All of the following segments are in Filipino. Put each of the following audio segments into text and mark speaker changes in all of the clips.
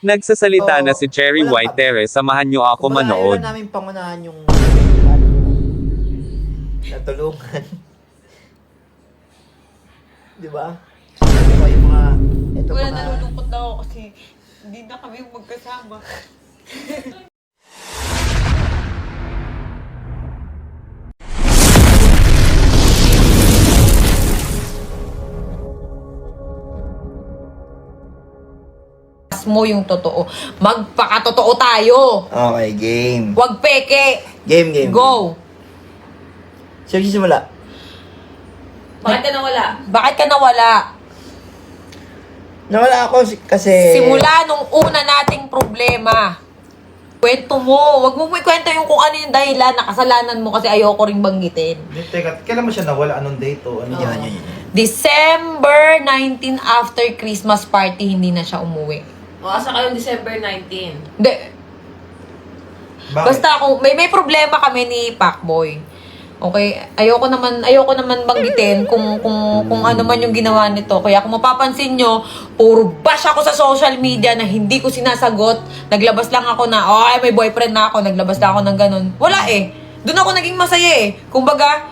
Speaker 1: Nagsasalita na si Cherry
Speaker 2: walang
Speaker 1: White Terre, samahan niyo ako
Speaker 2: Kumbaga,
Speaker 1: manood.
Speaker 2: ayaw namin pangunahan yung natulungan. Di ba? So, yung mga, ito
Speaker 3: Wala,
Speaker 2: mga,
Speaker 3: nalulungkot na ako kasi hindi na kami magkasama. Mo yung totoo. Magpakatotoo tayo.
Speaker 2: okay, game.
Speaker 3: Huwag peke.
Speaker 2: Game.
Speaker 3: Go.
Speaker 2: Sino simula?
Speaker 3: Bakit ka nawala? Bakit ka nawala?
Speaker 2: Nawala ako kasi...
Speaker 3: Simula nung una nating problema. Kwento mo. Huwag mo ikwento yung kung ano yung dahilan na kasalanan mo kasi ayoko ring banggitin.
Speaker 4: Teka, kailan mo siya nawala? Anong date o ano?
Speaker 2: Yan.
Speaker 3: December 19 after Christmas party, hindi na siya umuwi.
Speaker 5: Asa kayo December 19?
Speaker 3: Hindi.
Speaker 4: Bakit?
Speaker 3: Basta kung may problema kami ni Pacboy. Okay, ayoko naman banggitin kung ano man yung ginawa nito. Kaya kung mapapansin nyo, puro bash ako sa social media na hindi ko sinasagot. Naglabas lang ako na, ay may boyfriend na ako. Naglabas lang ako ng ganun. Wala eh. Doon ako naging masaya eh. Kumbaga,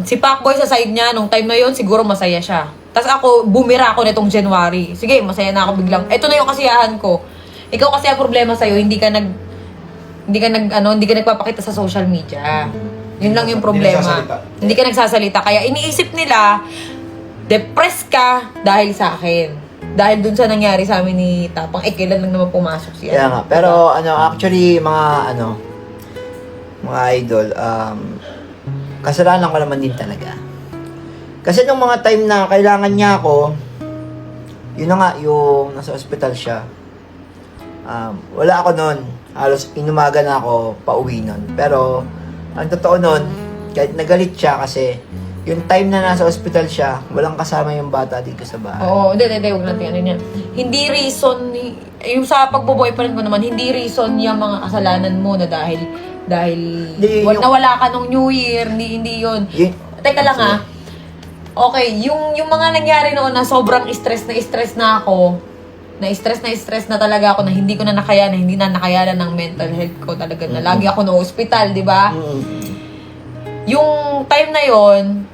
Speaker 3: si Pacboy sa side niya, nung time na yon siguro masaya siya. Tapos ako, bumira ako nitong January. Sige, masaya na ako biglang. Ito na yung kasiyahan ko. Ikaw kasi ang problema sa'yo, hindi ka nagpapakita sa social media. Yun lang yung problema. Hindi ka nagsasalita. Kaya iniisip nila, depressed ka dahil sa akin. Dahil dun sa nangyari sa amin ni Tapang, kailan lang naman pumasok siya.
Speaker 2: Kaya nga. Pero actually, mga idol, kasalanan ko naman din talaga. Kasi nung mga time na kailangan niya ako, yun na nga, yung nasa ospital siya. Wala ako nun. Halos inumaga na ako pauwi nun. Pero, ang totoo nun, kahit nagalit siya kasi yung time na nasa ospital siya, walang kasama yung bata dito sa bahay.
Speaker 3: Oo, hindi, huwag natin ano yan. Hindi reason, yung sa pagbo-boyfriend ko naman, hindi reason yung mga kasalanan mo na dahil nawala ka nung New Year, hindi yun. Teka lang ha. Okay, yung mga nangyari noon na sobrang stress na ako, na-stress na talaga ako na hindi ko na nakayanan, hindi na nakayanan ng mental health ko talaga na lagi ako na hospital, di ba? Yung time na yon,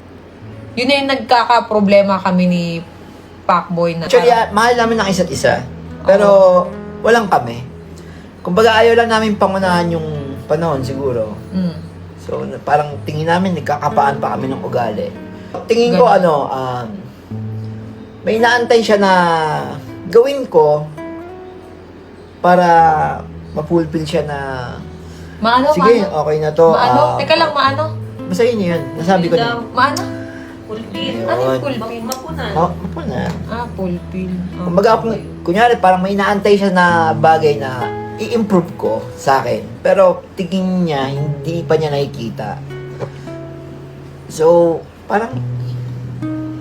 Speaker 3: yun na yung nagkaka-problema kami ni Pacboy na.
Speaker 2: Actually, mahal namin ng isa't isa. Pero, walang kami. Kumbaga, ayaw lang namin pangunahan yung panahon siguro. So, parang tingin namin, nagkakapaan pa kami ng ugali. Tingin ko, may inaantay siya na gawin ko para ma-fulfill siya na sige, okay na to.
Speaker 3: Teka lang, maano?
Speaker 2: Basta yun. Nasabi ko na.
Speaker 3: Maano?
Speaker 5: Pulpil.
Speaker 3: Ano yung pulpil?
Speaker 5: Mapunan.
Speaker 2: Mapunan.
Speaker 3: Pulpil.
Speaker 2: Kumbaga, kunyari, parang may inaantay siya na bagay na i-improve ko sa akin. Pero tingin niya, hindi pa niya nakikita. So, parang,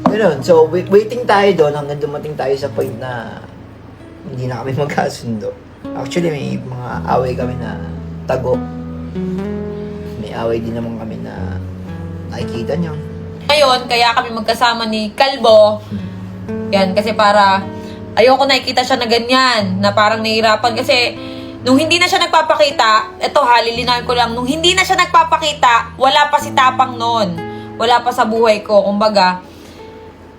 Speaker 2: gano'n. So, waiting tayo doon hanggang dumating tayo sa point na hindi na kami magkasundo. Actually, may mga away kami na tago. May away din naman kami na nakikita niyo.
Speaker 3: Ngayon, kaya kami magkasama ni Kalbo. Yan, kasi para ayoko nakikita siya na ganyan, na parang nahihirapan. Kasi nung hindi na siya nagpapakita, eto ha, lilinawin ko lang, nung hindi na siya nagpapakita, wala pa si Tapang noon. Wala pa sa buhay ko. Kumbaga,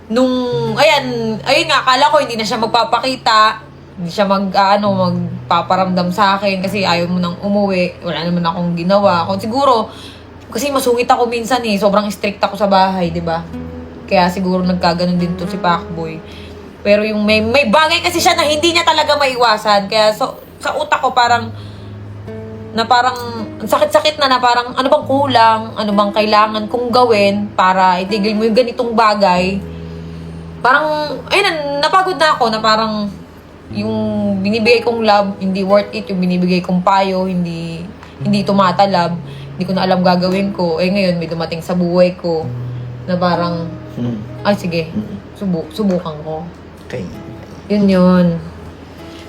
Speaker 3: ayun nga, akala ko hindi na siya magpapakita, hindi siya magpaparamdam sa akin kasi ayaw mo nang umuwi, wala naman akong ginawa. Kung siguro, kasi masungit ako minsan sobrang strict ako sa bahay, di ba? Kaya siguro nagkaganon din to si Pacboy. Pero yung may bagay kasi siya na hindi niya talaga maiwasan, kaya sa utak ko parang sakit-sakit na parang ano bang kulang, ano bang kailangan kong gawin para itigil mo yung ganitong bagay. Parang, ayun, napagod na ako na parang yung binibigay kong love, hindi worth it. Yung binibigay kong payo, hindi tumatalab. Hindi ko na alam gagawin ko. Ngayon, may dumating sa buhay ko na parang, ay sige, subukan ko.
Speaker 2: Okay.
Speaker 3: Yun.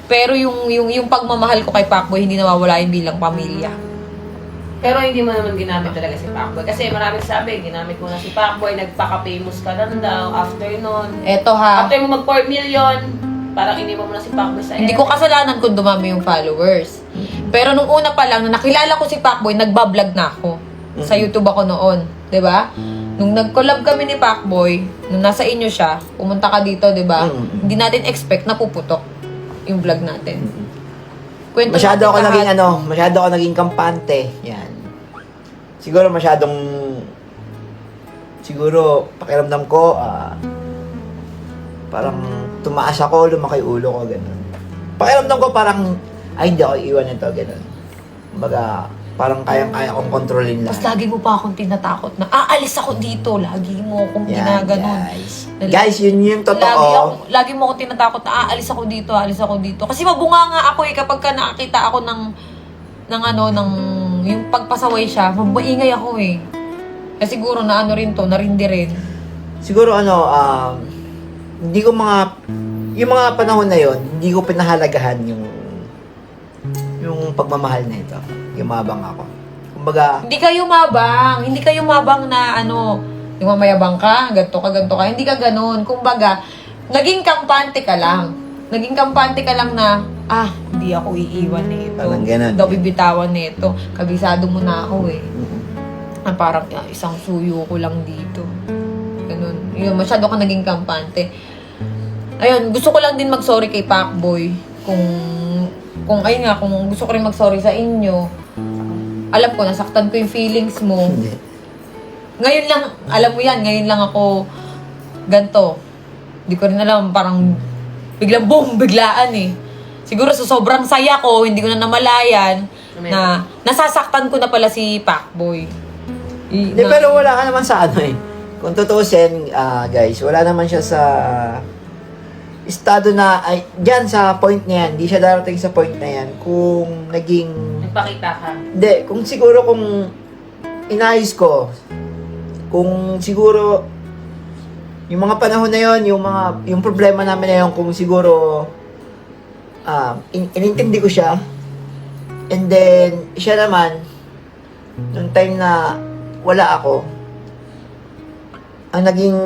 Speaker 3: Pero yung pagmamahal ko kay Pacboy, hindi nawawala yun bilang pamilya.
Speaker 5: Pero hindi mo naman ginamit talaga si Pacboy. Kasi maraming sabi, ginamit mo na si Pacboy, nagpaka-famous ka lang daw after nun.
Speaker 3: Eto ha.
Speaker 5: After mo mag 4 million, parang iniwan mo na si Pacboy sa
Speaker 3: Hindi ko kasalanan kung dumami yung followers. Pero nung una pa lang, nung nakilala ko si Pacboy, nagbablog na ako. Sa YouTube ako noon. 'Di ba? Nung nag-collab kami ni Pacboy, nung nasa inyo siya, pumunta ka dito, 'di ba? Hindi natin expect na puputok yung vlog natin. Kwento
Speaker 2: Masyado
Speaker 3: natin
Speaker 2: ako
Speaker 3: lahat.
Speaker 2: naging masyado ako naging kampante. Yan. Siguro siguro pakiramdam ko, parang tumaas ako, lumaki ulo ko, gano'n. Pakiramdam ko parang, ay hindi ako iiwan nito, gano'n. Kumbaga, parang kayang-kaya kong kontrolin
Speaker 3: Tapos
Speaker 2: lang.
Speaker 3: lagi mo pa akong tinatakot na, aalis ako dito. Lagi mo akong ginaganon.
Speaker 2: guys. Guys, yun yung totoo.
Speaker 3: Lagi mo akong tinatakot na, aalis ako dito. Kasi mabunga nga ako kapag ka nakakita ako ng yung pagpasaway siya, mabaingay ako Kasi siguro na narindi rin.
Speaker 2: Siguro hindi ko yung mga panahon na yon, hindi ko pinahalagahan yung pagmamahal na ito. Yumabang ako. Kumbaga,
Speaker 3: Hindi ka yumabang na yung mamayabang ka, ganto ka. Hindi ka ganun. Kumbaga, naging kampante ka lang. Na, hindi ako iiwan nito.
Speaker 2: Parang ganun.
Speaker 3: Hindi ako bibitawan nito. Kabisado mo na ako parang isang suyo ko lang dito. Ganun. Yun, masyado ka naging kampante. Ayun, gusto ko lang din mag-sorry kay Pacboy. Kung gusto ko rin mag-sorry sa inyo. Alam ko, nasaktan ko yung feelings mo.
Speaker 2: hindi.
Speaker 3: Ngayon lang, alam mo yan, ngayon lang ako ganto. Hindi ko rin alam, parang biglang boom, biglaan Siguro sa sobrang saya ko, hindi ko na namalayan na nasasaktan ko na pala si Pacboy.
Speaker 2: Hindi, pero wala ka naman sa Kung tutuusin, guys, wala naman siya sa estado na, dyan sa point na yan, hindi siya darating sa point na yan kung naging,
Speaker 5: Nagpakita ka.
Speaker 2: hindi, kung siguro kung inayos ko, kung siguro, yung mga panahon na yon, yung problema namin na yon, kung siguro, inintindi ko siya, and then, siya naman, nung time na wala ako, ang naging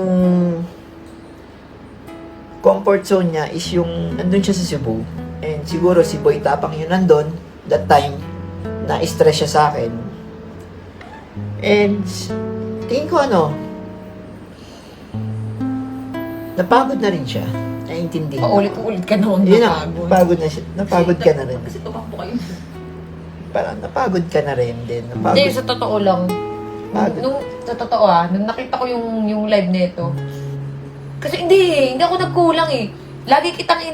Speaker 2: comfort zone niya is yung nandun siya sa Cebu. And siguro si Boy Tapang yun nandun, that time, na-stress siya sa akin. And tingin ko napagod na rin siya. Naiintindi.
Speaker 3: Paulit-ulit ka noon
Speaker 2: Yun na,
Speaker 3: napagod.
Speaker 2: napagod na siya. Napagod ka na rin.
Speaker 5: Kasi tumakbo kayo.
Speaker 2: Parang napagod ka na rin din. Napagod.
Speaker 3: Hindi, sa totoo lang.
Speaker 2: Pagod.
Speaker 3: Sa totoo nung nakita ko yung live nito, kasi hindi ako nagkulang Lagi kitang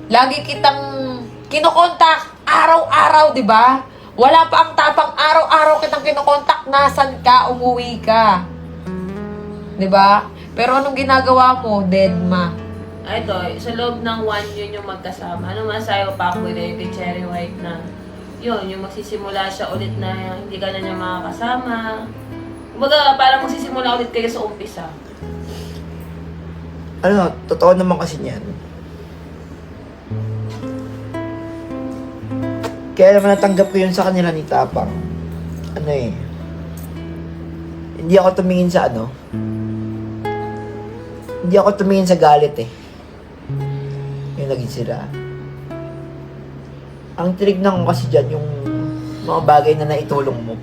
Speaker 3: lagi kitang kinokontak araw-araw, di ba? Wala pa ang tapang araw-araw kitang kinokontak, nasan ka, umuwi ka. Di ba? Pero anong ginagawa mo, deadma?
Speaker 5: Ito, sa loob ng 1 yun yung magkasama. Ano masayo Pacboy na yung kay Cherry White na yun, yung magsisimula siya ulit na hindi ka na niya makakasama. Kumbaga, parang magsisimula ulit kayo sa umpisa.
Speaker 2: Totoo naman kasi niyan. Kaya naman natanggap ko yun sa kanila ni Tapang. Hindi ako tumingin sa hindi ako tumingin sa galit yung naging sila. Ang tinignan ko kasi dyan yung mga bagay na naitulong mo.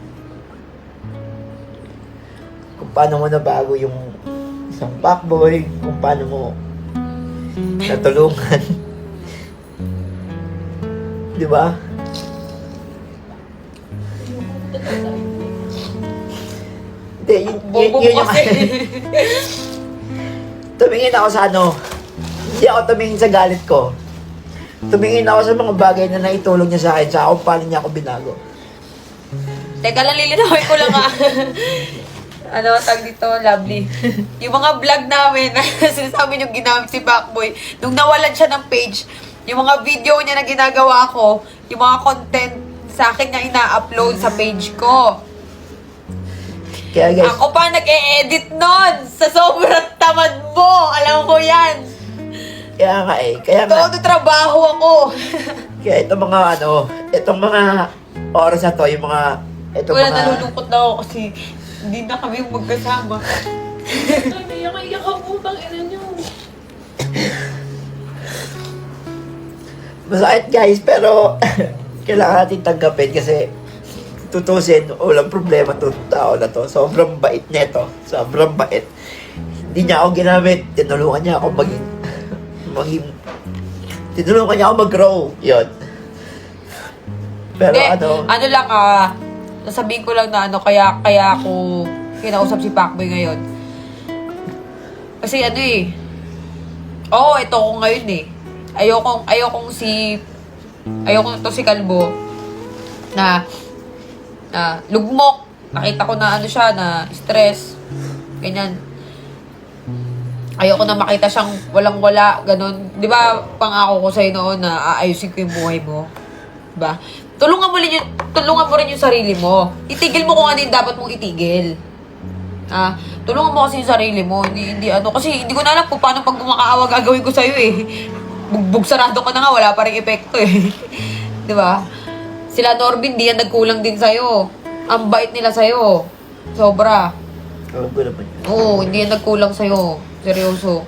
Speaker 2: Kung paano mo nabago yung isang Pacboy, kung paano mo natulungan. Di ba? Hindi,
Speaker 3: Bobo
Speaker 2: yun
Speaker 3: mo
Speaker 2: yung
Speaker 3: kasi.
Speaker 2: tumingin ako sa hindi ako tumingin sa galit ko. Tumingin ako sa mga bagay na naitulong niya sa akin, sa kung paano niya ako binago.
Speaker 3: Teka lang, lilinawin ko lang tag dito, lovely. Yung mga vlog namin, sinasabi yung ginamit si Pacboy, nung nawalan siya ng page, yung mga video niya na ginagawa ko, yung mga content sa akin niya ina-upload sa page ko.
Speaker 2: Kaya guys,
Speaker 3: Ako pa nag-e-edit nun sa sobrang tamad mo. Alam ko yan.
Speaker 2: kaya nga,
Speaker 3: Todo trabaho ako.
Speaker 2: kaya itong mga oras na to, yung mga,
Speaker 3: Wala, nalulungkot na ako kasi hindi na kami magkasama.
Speaker 5: Iyak ako, bang ina niyo.
Speaker 2: Masakit guys, pero kailangan natin tanggapin kasi tutusin, walang problema itong tao na to. Sobrang bait nito. Sobrang bait. Hindi niya ako ginamit. Tinulungan niya ako tinulungan niya ako mag-grow. Yun. Pero
Speaker 3: Hindi, ano lang nasabihin ko lang na kaya ako kinausap si Pacboy ngayon. Kasi ito ko ngayon eh. Ayokong to si Kalbo na lugmok. Nakita ko na siya, na stress. Ganyan. Ayoko na makita siyang walang-wala, ganun. Di ba, pangako ko sa'yo noon na aayusin ko yung buhay mo? Diba? Tulungan mo rin yung sarili mo. Itigil mo kung ano yung dapat mong itigil. Tulungan mo kasi yung sarili mo. Kasi hindi ko na alam kung paano pag gumakaawa gagawin ko sa'yo eh. Bugbog sarado ka na nga, wala pa rin epekto eh. Diba? Sila Norbin, di yan nagkulang din sa'yo. Ang bait nila sa'yo. Sobra. Oo, hindi yan nagkulang sa'yo. Seryoso.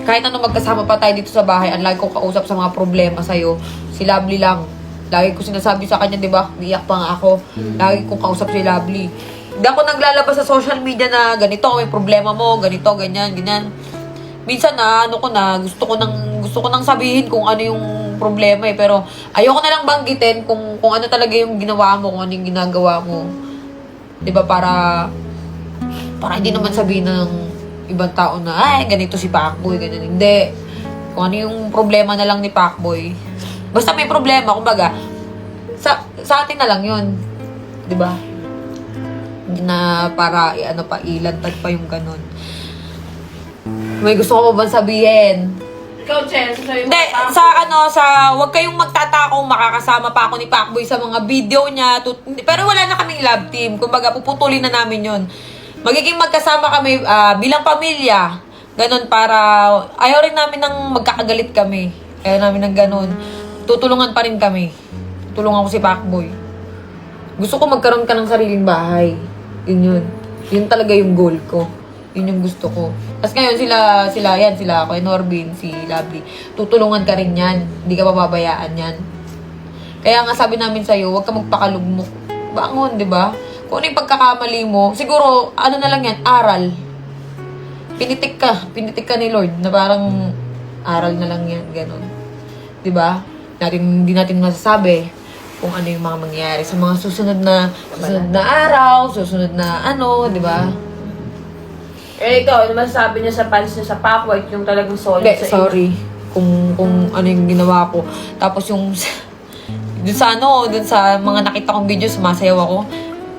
Speaker 3: Kahit ano magkasama pa tayo dito sa bahay, ang lagi kong kausap sa mga problema sa'yo, si Lovely lang. Lagi ko sinasabi sa kanya, di ba? Iyak pa nga ako. Lagi kong kausap si Lovely. Hindi ako naglalabas sa social media na ganito, may problema mo, ganito, ganyan. Minsan gusto ko nang sabihin kung ano yung problema eh. Pero ayoko na lang banggitin kung ano talaga yung ginawa mo, kung ano yung ginagawa mo. Di ba? Para hindi naman sabihin ng ibang tao na, ganito si Pacboy, ganyan. Hindi. Kung ano yung problema na lang ni Pacboy. Basta may problema, kumbaga, sa atin na lang yun. Di ba? Hindi na para, ilantad pa yung ganun. May gusto ko ba sabihin?
Speaker 5: Ikaw, Chen, sabi mo
Speaker 3: Hindi, wag kayong magtatakong makakasama pa ako ni Pacboy sa mga video niya. Pero wala na kaming love team. Kumbaga, puputulin na namin yun. Magiging magkasama kami bilang pamilya. Ganon para, ayaw rin namin ng magkakagalit kami. Ayaw namin ng ganon. Tutulungan pa rin kami. Tutulungan ko si Pacboy. Gusto ko magkaroon ka ng sariling bahay. Yun. Yun talaga yung goal ko. Yun yung gusto ko. Tapos ngayon sila, Kuya Norbin, si Lovely. Tutulungan ka rin yan. Hindi ka mababayaan yan. Kaya nga sabi namin sa'yo, huwag ka magpakalugmok. Bangon, di ba? Kung ano yung pagkakamali mo, siguro, ano na lang yan, aral. Pinitik ka ni Lord, na parang aral na lang yan, gano'n. Di ba? Hindi natin masasabi kung ano yung mga mangyayari sa mga susunod na araw, susunod na di ba?
Speaker 5: Ikaw, ano masasabi niya sa fans niya sa Pacboy, yung talagang solid
Speaker 3: Hindi,
Speaker 5: sa
Speaker 3: sorry. Kung ano yung ginawa ko. Tapos yung dun sa mga nakita kong video, sumasayaw ako.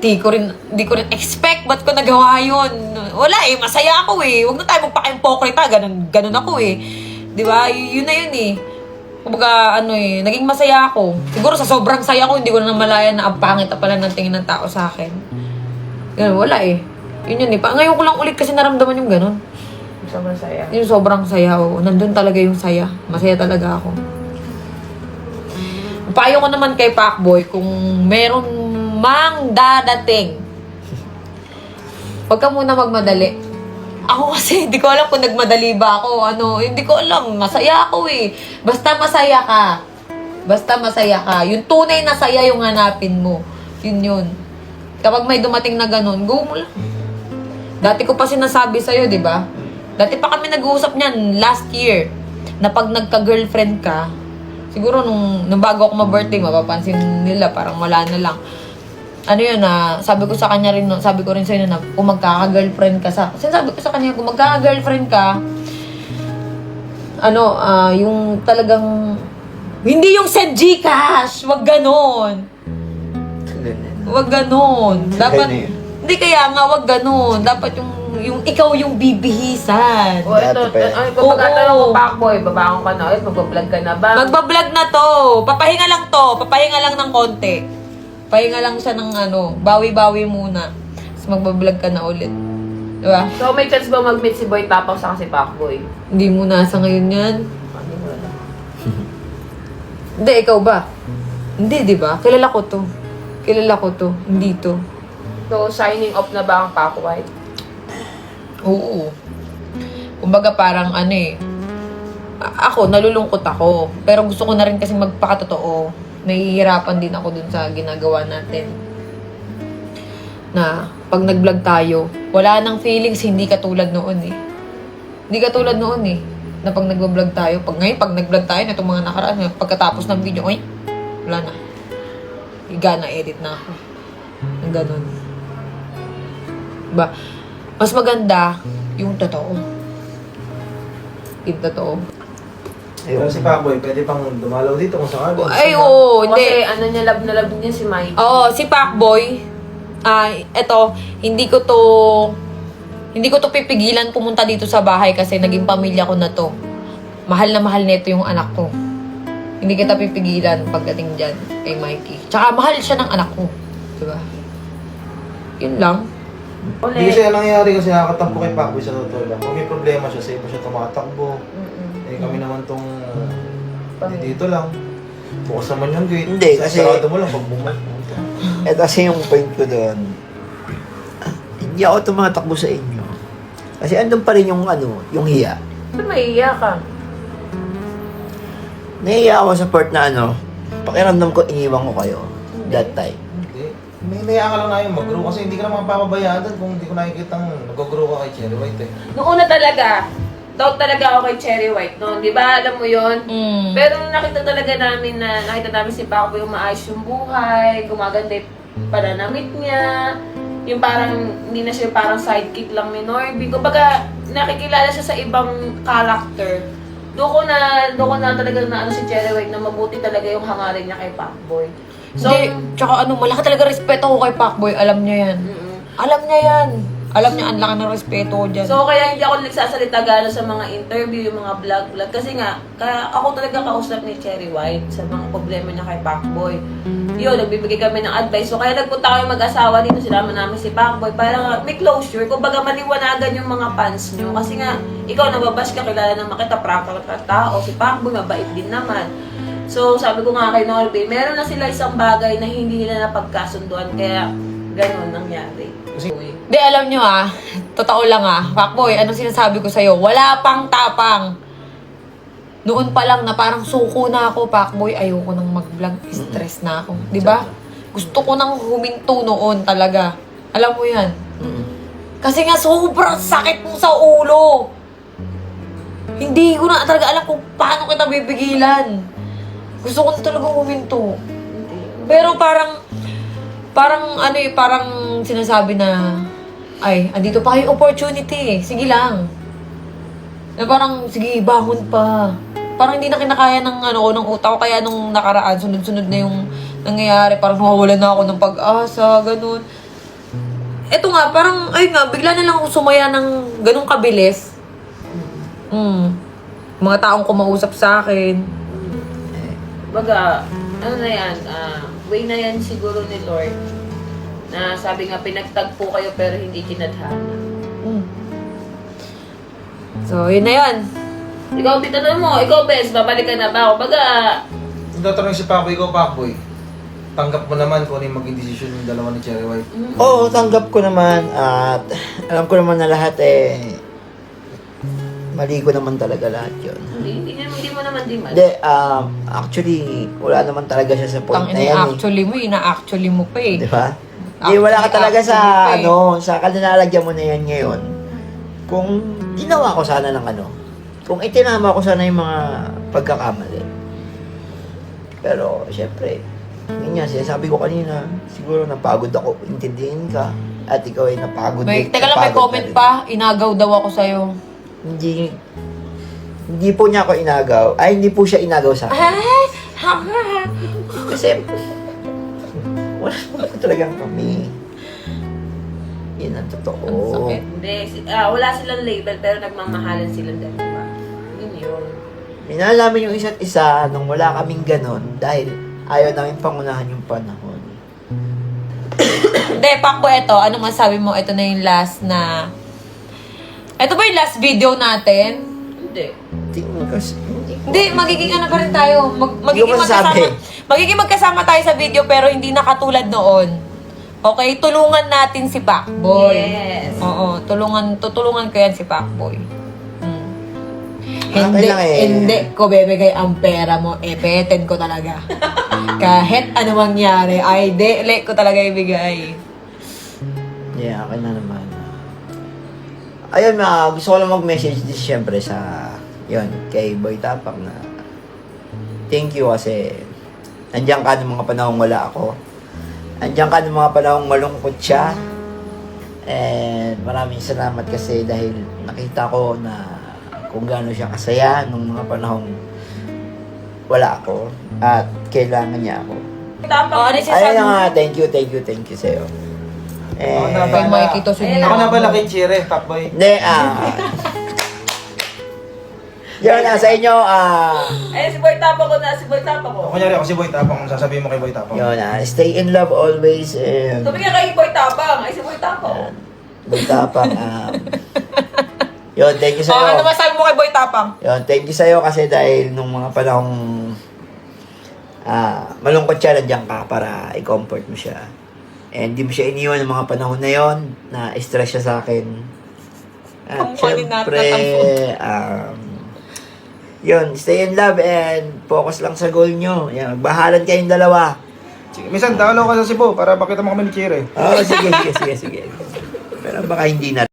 Speaker 3: Di ko rin expect, ba't ko nagawa yun? Wala eh, masaya ako eh. Huwag na tayo magpaka-impokrita, ganun ako eh. Di ba? Yun na yun eh. Kumbaga, naging masaya ako. Siguro sa sobrang saya ko, hindi ko na namalayan na ang pangit na pala ng tingin ng tao sa akin. Ganun, wala eh. Yun eh. Ngayon ko lang ulit kasi naramdaman yung ganun.
Speaker 5: sobrang saya.
Speaker 3: Yung sobrang saya, oo. Nandun talaga yung saya. Masaya talaga ako. Payo ko naman kay Pacboy, kung meron mang dadating, huwag ka muna magmadali. Ako kasi, hindi ko alam kung nagmadali ba ako. Hindi ko alam. Masaya ako eh. Basta masaya ka. Basta masaya ka. Yung tunay na saya yung hanapin mo. Yun. Kapag may dumating na ganun, go mo lang. Dati ko pa sinasabi sa'yo, di ba? Dati pa kami nag-uusap niyan last year. Na pag nagka-girlfriend ka, siguro nung bago ako ma-birthday, mapapansin nila, parang wala na lang. Sabi ko sa kanya rin, sabi ko rin sa'yo na kung magkaka-girlfriend ka sinasabi ko sa kanya, kung magkaka-girlfriend ka, yung talagang, hindi yung send Gcash, wag ganon. Wag ganon. Dapat, hindi kaya nga, wag ganon. Dapat yung ikaw yung bibihisan.
Speaker 5: O ito, pagkakatanong mo Pacboy, babangon ka na ulit, magbablog ka na ba?
Speaker 3: Magbablog na to. Papahinga lang ng konti. Pahinga lang siya ng bawi-bawi muna. Tapos magbablog ka na ulit. Diba?
Speaker 5: So may chance ba mag-meet si Boy Tapos sa si Pacboy?
Speaker 3: Hindi mo na sa ngayon yan.
Speaker 5: Hindi mo na.
Speaker 3: Hindi, ikaw ba? Hindi, di ba? Kilala ko to. Hindi to.
Speaker 5: So signing off na ba ang Pacboy?
Speaker 3: Oo. Kumbaga parang ako, nalulungkot ako. Pero gusto ko na rin kasi magpakatotoo. Nahihirapan din ako dun sa ginagawa natin. Na pag nag-vlog tayo, wala nang feelings, hindi katulad noon eh. Hindi katulad noon eh. Na pag nag-vlog tayo, pag nag-vlog tayo, na itong mga nakaraan, pagkatapos ng video, ay, wala na. Higa na, edit na ako. Ang ganun. Diba? Mas maganda yung totoo. Yung totoo.
Speaker 4: Pero si Pacboy, pwede pang dumalaw dito kung sakali.
Speaker 3: Ay, oo, hindi.
Speaker 5: Kasi ano niya, love na love niya si Mikey.
Speaker 3: Oo, si Pacboy, eto, hindi ko to pipigilan pumunta dito sa bahay kasi naging pamilya ko na to. Mahal na mahal nito yung anak ko. Hindi kita pipigilan pagdating dyan kay Mikey. Tsaka mahal siya ng anak ko. Diba? Yun lang.
Speaker 4: Hindi kasi nangyayari kasi nakakatampo kay Pacboy sa totoo lang. Kung may problema siya, sa iba siya tumatakbo. Eh kami naman tong dito lang. Bukas naman yung gate.
Speaker 2: Hindi, kasi-
Speaker 4: Sarado mo lang pag bumalik.
Speaker 2: Ito kasi yung point ko doon. Hindi ako tumatakbo sa inyo. Kasi andun pa rin yung yung hiya.
Speaker 5: Ba't maiiyak ka?
Speaker 2: Nahiya ako sa part na pakiramdam ko iniwan ko kayo that time.
Speaker 4: Hindi. May naiya ka lang na yung mag-grow kasi hindi ka naman papabayaan doon kung hindi ko nakikita nag-grow ka kay Cherry White eh.
Speaker 5: Noong una talaga, doubt talaga ako kay Cherry White noon. Di ba? Alam mo yon. Pero nung nakita namin si Pacboy yung maayos yung buhay, gumaganda yung pananamit niya, yung parang, hindi na siya parang sidekick lang ni Norby. Kumbaga, nakikilala siya sa ibang character. Doon ko na talaga na si Cherry White na mabuti talaga yung hangarin niya kay Pacboy. So,
Speaker 3: Hindi, tsaka malaki talaga respeto ko kay Pacboy. Alam niya yan. Alam niya yan. Alam niya, ang laki ng respeto ko dyan.
Speaker 5: So, kaya hindi ako nagsasalita gano'n sa mga interview, yung mga vlog. Kasi nga, kaya ako talaga kausap ni Cherry White sa mga problema niya kay Pacboy. Yun, nagbibigay kami ng advice. So, kaya nagpunta kami mag-asawa dito, sinama namin si Pacboy para may closure. Kumbaga, maliwanagan yung mga fans nyo. Kasi nga, ikaw nababash ka, kilala naman kita, prangka ka tao. Si Pacboy, mabait din naman. So, sabi ko nga kay Norby, meron na sila isang bagay na hindi nila napagkasunduan. Kaya, gano'n nangyari.
Speaker 3: Hindi, alam nyo totoo lang Pacboy, anong sinasabi ko sa'yo? Wala pang tapang. Noon pa lang na parang suko na ako, Pacboy, ayoko nang mag-vlog, stress na ako. Di ba? Gusto ko nang huminto noon talaga. Alam mo yan. Kasi nga sobrang sakit mo sa ulo. Hindi ko na talaga alam kung paano kita bibigilan. Gusto ko na talaga huminto. Pero parang sinasabi na, ay, andito pa yung opportunity sige lang. Na parang, sige, bangon pa. Parang hindi na kinakaya ng utak ko, kaya nung nakaraan, sunod-sunod na yung nangyayari, parang nawawalan na ako ng pag-asa, ganun. Eto nga, parang, bigla na lang ako sumaya ng ganung kabilis. Mga taong kumausap sa akin.
Speaker 5: Baga, ano na yan, way na yan siguro ni Lord. Na sabi nga, pinagtagpo kayo pero hindi kinadhana.
Speaker 3: So, yun na yun.
Speaker 5: Ikaw, titanong mo, ikaw, Bes, babalik ka na ba ako? Baga,
Speaker 4: Kung tatanungin si Pacboy ko, Pacboy, tanggap mo naman kung ano yung maging desisyon ng dalawa ni Cherry White.
Speaker 2: Oo, tanggap ko naman at alam ko naman na lahat mali ko naman talaga lahat yun.
Speaker 5: hindi mo naman di man.
Speaker 2: Hindi, actually, wala naman talaga siya sa point na yan
Speaker 3: Actually mo, ina-actually mo pa
Speaker 2: Di ba? Hindi, wala ka talaga sa, sa kalinalagyan mo na yan ngayon. Kung ginawa ko sana ng kung itinama ko sana yung mga pagkakamali. Pero, syempre, yun nga, sinasabi ko kanina, siguro napagod ako, intindihin ka, at ikaw ay napagod.
Speaker 3: Teka lang, may
Speaker 2: napagod
Speaker 3: comment
Speaker 2: ka rin.
Speaker 3: pa. Inagaw daw ako sa'yo.
Speaker 2: Hindi po niya ako inagaw. Ay, hindi po siya inagaw sa akin. Kasi, wala talagang kami. Yan ang totoo.
Speaker 3: Ang sakit.
Speaker 5: Hindi, wala silang label pero nagmamahalan silang dalawa. Yun.
Speaker 2: Minalaman yung isa't isa nung wala kaming ganon dahil ayaw namin pangunahan yung panahon.
Speaker 3: Hindi, Pacboy, ito. Ano masabi mo? Ito na yung last na... Ito ba yung last video natin?
Speaker 5: Hindi.
Speaker 2: Tingin kasi,
Speaker 3: Hindi, magiging pa rin tayo.
Speaker 2: Hindi ko masasabi.
Speaker 3: Magiging magkasama tayo sa video pero hindi na katulad noon. Okay? Tulungan natin si Pacboy.
Speaker 5: Yes.
Speaker 3: Oo, tutulungan ko yan si Pacboy. Hindi,
Speaker 2: lang eh.
Speaker 3: hindi ko bebigay ang pera mo. Peten ko talaga. Kahit ano mangyari, ay dele ko talaga ibigay.
Speaker 2: Yeah, akin na naman. Ayun, gusto ko lang mag-message din siyempre sa, yun, kay Boy Tapak na thank you kasi nandiyan ka ng mga panahong wala ako. Nandiyan ka ng mga panahong malungkot siya. And maraming salamat kasi dahil nakita ko na kung gaano siya kasaya nung mga panahong wala ako at kailangan niya ako.
Speaker 5: Tapang.
Speaker 3: Ano
Speaker 2: Ayun
Speaker 3: siya
Speaker 2: na nga, thank you sa'yo.
Speaker 4: Ako na
Speaker 2: Eh,
Speaker 3: Kay Mikey to si
Speaker 4: Ako na pala kay Chire, Pakboy.
Speaker 2: hindi, yun, sa inyo,
Speaker 5: Eh, si Boy Tapang ko na, si Boy Tapang ko.
Speaker 4: Kunyari ako si Boy Tapang, sasabihin mo kay Boy Tapang.
Speaker 2: yun, stay in love always, and
Speaker 5: Sabi nga kay Boy Tapang, ay si Boy Tapang.
Speaker 2: Boy Tapang, yun, thank you
Speaker 3: Oh, ano
Speaker 2: sa'yo.
Speaker 3: masabi mo kay Boy Tapang?
Speaker 2: Yun, thank you sa'yo kasi dahil nung mga panahong malungkot siya, nandiyan ka para i-comfort mo siya. And di mo siya iniwan ng mga panahon na yon na stress siya sa akin. At
Speaker 3: Ang funny
Speaker 2: syempre,
Speaker 3: natin,
Speaker 2: yun, stay in love and focus lang sa goal nyo. Yan, magbahalan kayong dalawa.
Speaker 4: Sige, minsan, dalaw ka sa Cebu para makita mo kami ni Chire.
Speaker 2: Oh, sige. Pero baka hindi na.